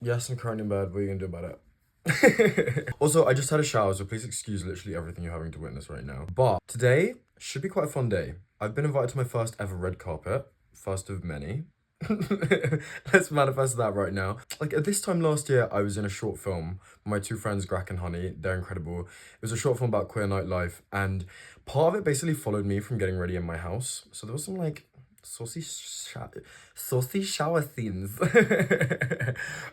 Yes, I'm currently in bed. What are you gonna do about it? Also, I just had a shower, so please excuse literally everything you're having to witness right now. But today should be quite a fun day. I've been invited to my first ever red carpet, first of many. Let's manifest that right now. Like at this time last year, I was in a short film with my two friends, Grac and Honey. They're incredible. It was a short film about queer nightlife, and part of it basically followed me from getting ready in my house. So there was some like saucy shower scenes.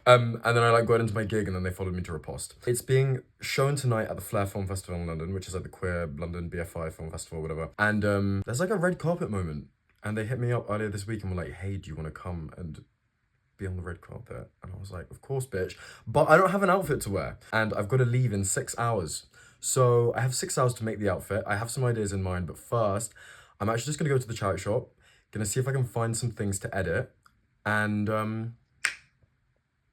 And then I like got into my gig, and then they followed me to riposte. It's being shown tonight at the Flare Film Festival in London, which is like the queer London BFI Film Festival, whatever. And there's like a red carpet moment. And they hit me up earlier this week and were like, hey, do you want to come and be on the red carpet? And I was like, of course, bitch. But I don't have an outfit to wear. And I've got to leave in 6 hours. So I have 6 hours to make the outfit. I have some ideas in mind. But first, I'm actually just going to go to the charity shop. Going to see if I can find some things to edit. And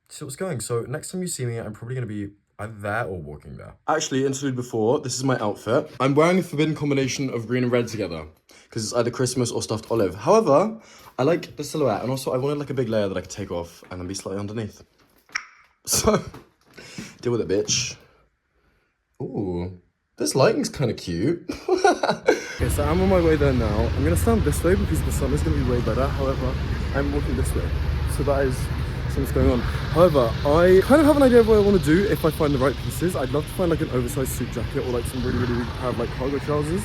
see what's going. So next time you see me, I'm probably going to be either there or walking there. Actually, interlude before, this is my outfit. I'm wearing a forbidden combination of green and red together, because it's either Christmas or stuffed olive. However, I like the silhouette, and also I wanted like a big layer that I could take off and then be slightly underneath. So, deal with it, bitch. Ooh, this lighting's kind of cute. Okay, so I'm on my way there now. I'm gonna stand this way because the sun is gonna be way better. However, I'm walking this way. So that is something's going on. However, I kind of have an idea of what I want to do if I find the right pieces. I'd love to find like an oversized suit jacket or like some really big pair of like cargo trousers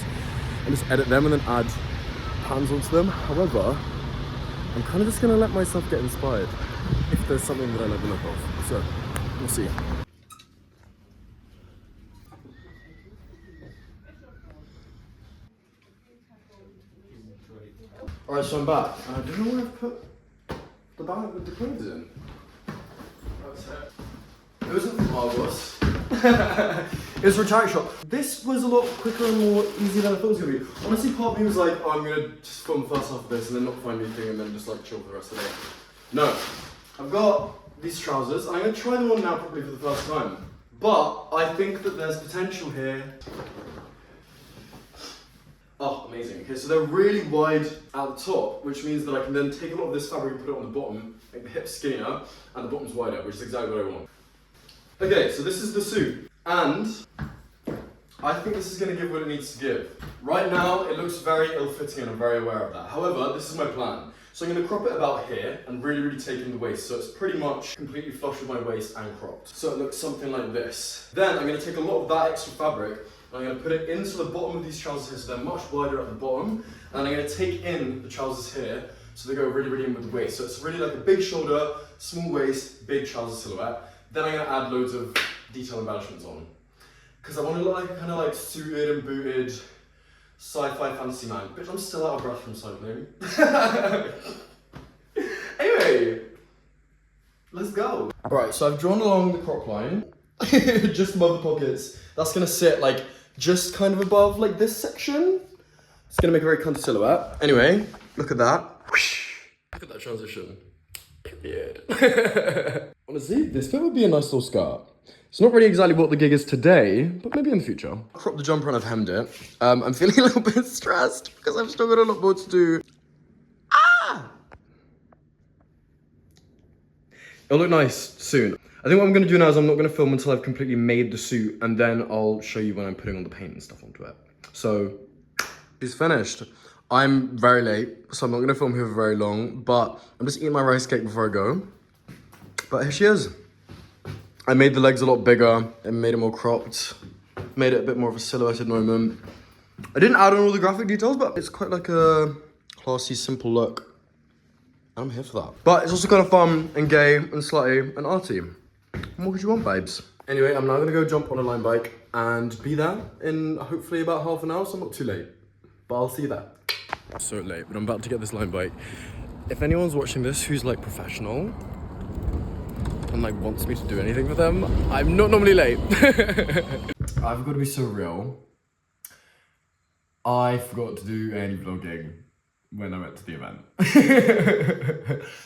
and just edit them and then add pants onto them. However, I'm kind of just gonna let myself get inspired if there's something that I like the look of. So, we'll see. Alright, so I'm back. And I don't know where I've put the bag with the clothes in. That's it. It wasn't from Argos. It was from a charity shop. This was a lot quicker and more easy than I thought it was gonna be. Honestly, part of me was like, oh, I'm gonna just film the first half of this and then not find anything and then just like chill for the rest of the day. No. I've got these trousers and I'm gonna try them on now probably for the first time. But I think that there's potential here. Oh, amazing. Okay, so they're really wide at the top, which means that I can then take a lot of this fabric and put it on the bottom, make the hips skinnier, and the bottom's wider, which is exactly what I want. Okay, so this is the suit, and I think this is going to give what it needs to give. Right now, it looks very ill-fitting, and I'm very aware of that. However, this is my plan. So I'm going to crop it about here, and really take in the waist, so it's pretty much completely flush with my waist and cropped. So it looks something like this. Then I'm going to take a lot of that extra fabric, I'm going to put it into the bottom of these trousers here, so they're much wider at the bottom. And I'm going to take in the trousers here, so they go really in with the waist. So it's really like a big shoulder, small waist, big trouser silhouette. Then I'm going to add loads of detail embellishments on. Because I want to look like kind of like suited and booted, sci-fi fantasy man. Bitch, I'm still out of breath from cycling. Anyway, let's go. Alright, so I've drawn along the crop line, just above the pockets. That's going to sit like just kind of above like this section. It's gonna make a very cunty silhouette. Anyway, look at that. Look at that transition. Period. Honestly, this fit would be a nice little skirt. It's not really exactly what the gig is today, but maybe in the future. I cropped the jumper and I've hemmed it. I'm feeling a little bit stressed because I've still got a lot more to do. Ah! It'll look nice soon. I think what I'm gonna do now is I'm not gonna film until I've completely made the suit, and then I'll show you when I'm putting on the paint and stuff onto it. So, she's finished. I'm very late, so I'm not gonna film here for very long, but I'm just eating my rice cake before I go. But here she is. I made the legs a lot bigger and made it more cropped. Made it a bit more of a silhouetted moment. I didn't add on all the graphic details, but it's quite like a classy, simple look. I'm here for that. But it's also kind of fun and gay and slutty and arty. What could you want, babes? Anyway, I'm now gonna go jump on a line bike and be there in hopefully about half an hour, so I'm not too late. But I'll see you there. So late, but I'm about to get this line bike. If anyone's watching this who's like professional and like wants me to do anything for them, I'm not normally late. I've got to be so real. I forgot to do any vlogging when I went to the event.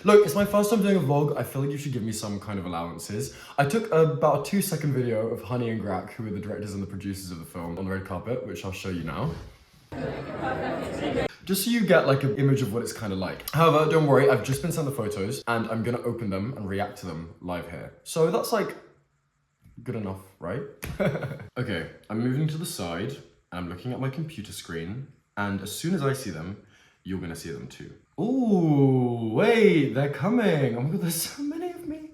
Look, it's my first time doing a vlog. I feel like you should give me some kind of allowances. I took about a 2-second video of Honey and Grac, who are the directors and the producers of the film, on the red carpet, which I'll show you now. Just so you get like an image of what it's kind of like. However, don't worry, I've just been sent the photos and I'm gonna open them and react to them live here. So that's like good enough, right? Okay, I'm moving to the side and I'm looking at my computer screen, and as soon as I see them, you're gonna see them too. Ooh, wait, they're coming. Oh my God, there's so many of me.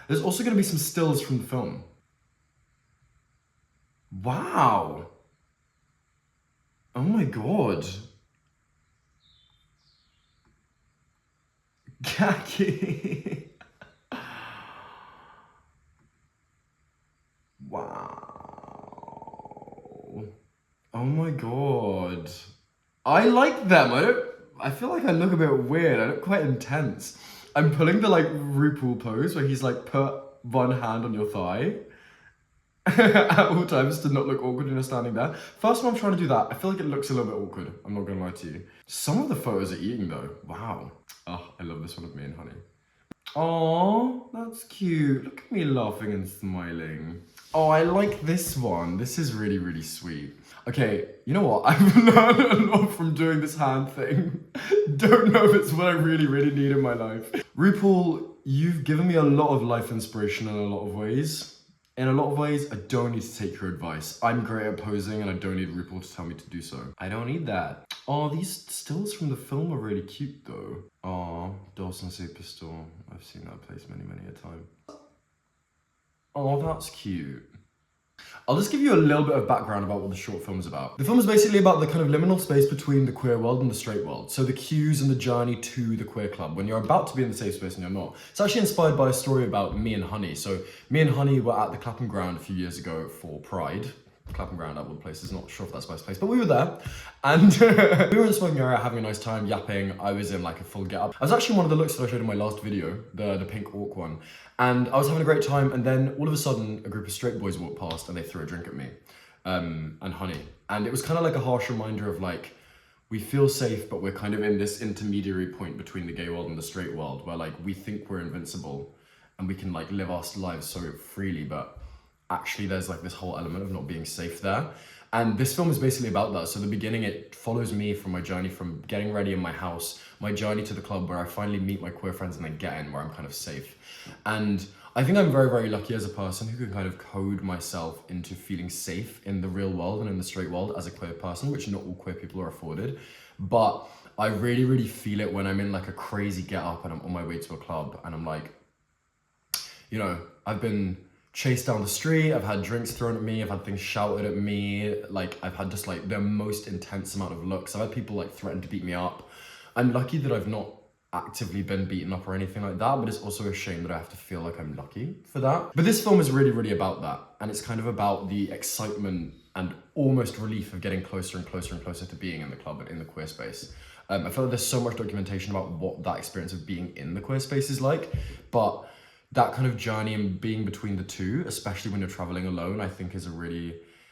There's also gonna be some stills from the film. Wow. Oh my God. Khaki. Wow. Oh my God. I like them. I feel like I look a bit weird. I look quite intense. I'm pulling the like RuPaul pose where he's like put one hand on your thigh at all times to not look awkward when you're standing there. First time I'm trying to do that, I feel like it looks a little bit awkward. I'm not gonna lie to you. Some of the photos are eating though. Wow. Oh, I love this one of me and Honey. Oh, that's cute. Look at me laughing and smiling. Oh, I like this one. This is really, really sweet. Okay, you know what? I've learned a lot from doing this hand thing. Don't know if it's what I really, really need in my life. RuPaul, you've given me a lot of life inspiration in a lot of ways. In a lot of ways, I don't need to take your advice. I'm great at posing and I don't need RuPaul to tell me to do so. I don't need that. Oh, these stills from the film are really cute though. Oh, Dawson Superstore. I've seen that place many, many a time. Oh, that's cute. I'll just give you a little bit of background about what the short film is about. The film is basically about the kind of liminal space between the queer world and the straight world. So the cues and the journey to the queer club, when you're about to be in the safe space and you're not. It's actually inspired by a story about me and Honey. So me and Honey were at the Clapham Ground a few years ago for Pride. Clapham Ground, out of all places, not sure if that's the best place, but we were there. And we were in the smoking area having a nice time, yapping. I was in like a full get up. I was actually one of the looks that I showed in my last video, the pink orc one. And I was having a great time, and then all of a sudden, a group of straight boys walked past and they threw a drink at me, and Honey. And it was kind of like a harsh reminder of like, we feel safe, but we're kind of in this intermediary point between the gay world and the straight world, where like, we think we're invincible, and we can like live our lives so freely, but actually there's like this whole element of not being safe there. And this film is basically about that. So the beginning, it follows me from my journey from getting ready in my house, my journey to the club where I finally meet my queer friends and then get in where I'm kind of safe. And I think I'm very, very lucky as a person who can kind of code myself into feeling safe in the real world and in the straight world as a queer person, which not all queer people are afforded. But I really, really feel it when I'm in like a crazy get up and I'm on my way to a club and I'm like, you know, I've been chased down the street, I've had drinks thrown at me, I've had things shouted at me, like I've had just like the most intense amount of looks. I've had people like threaten to beat me up. I'm lucky that I've not actively been beaten up or anything like that, but it's also a shame that I have to feel like I'm lucky for that. But this film is really, really about that. And it's kind of about the excitement and almost relief of getting closer and closer and closer to being in the club and in the queer space. I feel like there's so much documentation about what that experience of being in the queer space is like, but that kind of journey and being between the two, especially when you're traveling alone, I think is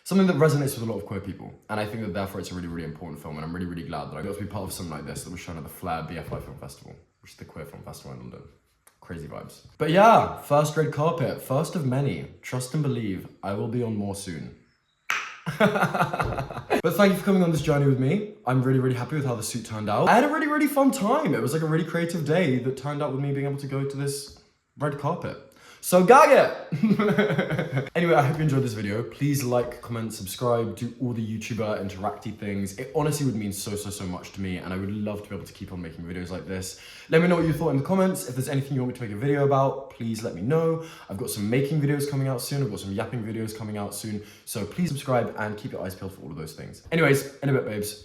something that resonates with a lot of queer people. And I think that therefore it's a really, really important film. And I'm really, really glad that I got to be part of something like this that was shown at the Flare BFI Film Festival, which is the queer film festival in London. Crazy vibes. But yeah, first red carpet, first of many. Trust and believe, I will be on more soon. But thank you for coming on this journey with me. I'm really, really happy with how the suit turned out. I had a really, really fun time. It was like a really creative day that turned out with me being able to go to this red carpet. So gag it! Anyway, I hope you enjoyed this video. Please like, comment, subscribe, do all the YouTuber interacty things. It honestly would mean so, so, so much to me, and I would love to be able to keep on making videos like this. Let me know what you thought in the comments. If there's anything you want me to make a video about, please let me know. I've got some making videos coming out soon. I've got some yapping videos coming out soon. So please subscribe and keep your eyes peeled for all of those things. Anyways, in a bit, babes.